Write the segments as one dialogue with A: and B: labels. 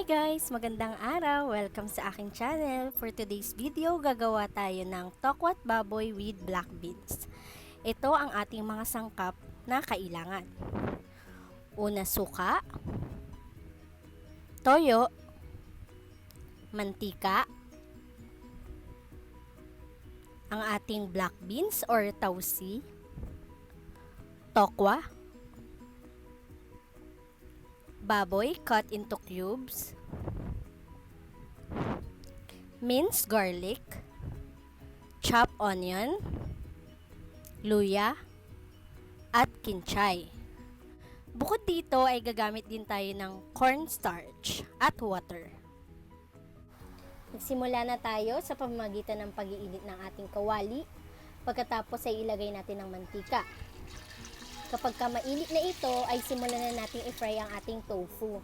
A: Hi guys! Magandang araw! Welcome sa aking channel. For today's video, gagawa tayo ng tokwat baboy with black beans. Ito ang ating mga sangkap na kailangan. Una, suka, toyo, mantika, ang ating black beans or tausi, tokwa, baboy cut into cubes, minced garlic, chopped onion, luya, at kinchay. Bukod dito ay gagamit din tayo ng cornstarch at water. Magsimula na tayo sa pamamagitan ng pag-iinit ng ating kawali. Pagkatapos ay ilagay natin ng mantika. Kapag mainit na ito, ay simulan na natin i-fry ang ating tofu.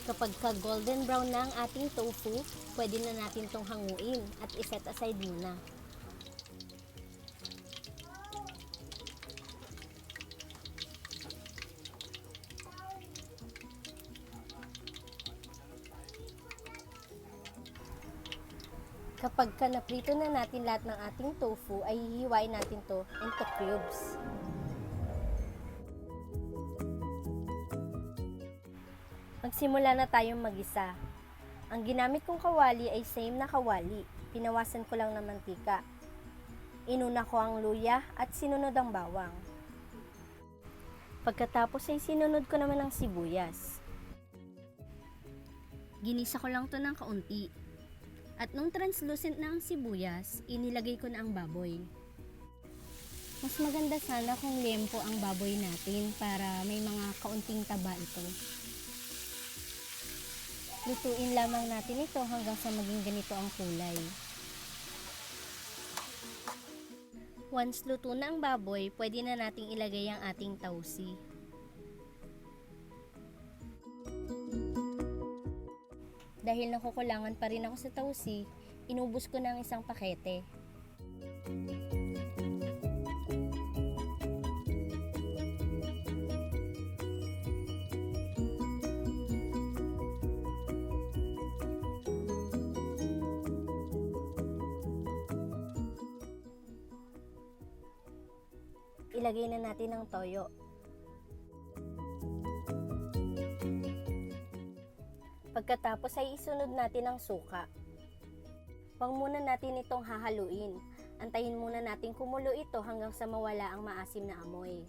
A: Kapag golden brown na ang ating tofu, pwede na natin itong hanguin at iset aside muna. Kapag naprito na natin lahat ng ating tofu, ay hihiwain natin to into cubes. Magsimula na tayong magisa. Ang ginamit kong kawali ay same na kawali. Pinawasan ko lang ng mantika. Inuna ko ang luya at sinunod ang bawang. Pagkatapos ay sinunod ko naman ang sibuyas. Ginisa ko lang to ng kaunti. At nung translucent na ang sibuyas, inilagay ko na ang baboy. Mas maganda sana kung liempo ang baboy natin para may mga kaunting taba ito. Lutuin lamang natin ito hanggang sa maging ganito ang kulay. Once luto na ang baboy, pwede na nating ilagay ang ating tausi. Dahil nakukulangan pa rin ako sa tausi, inubos ko na ang isang pakete. Ilagay na natin ang toyo. Pagkatapos ay isunod natin ang suka. Huwag muna natin itong hahaluin. Antayin muna natin kumulo ito hanggang sa mawala ang maasim na amoy.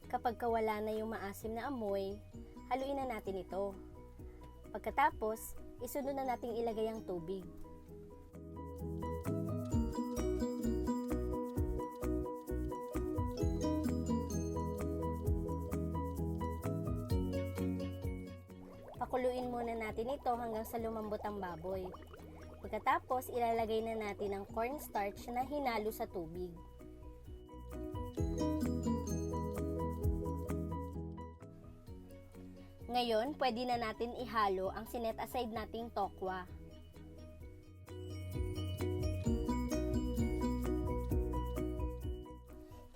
A: Kapag wala na yung maasim na amoy, haluin na natin ito. Pagkatapos, isunod na nating ilagay ang tubig. Pakuluin muna natin ito hanggang sa lumambot ang baboy. Pagkatapos, ilalagay na natin ang cornstarch na hinalo sa tubig. Ngayon, pwede na natin ihalo ang sinet aside nating tokwa.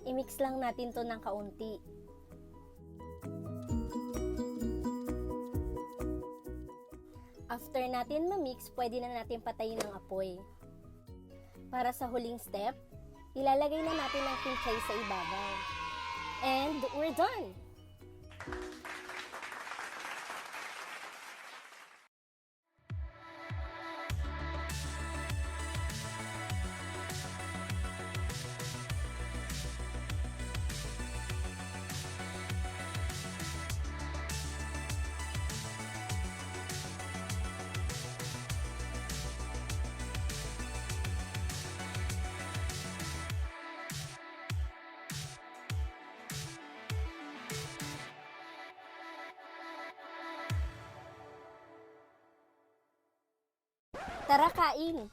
A: I-mix lang natin to ng kaunti. After natin ma-mix, pwede na natin patayin ang apoy. Para sa huling step, ilalagay na natin ang kinchay sa ibabaw. And we're done! Tara, kain!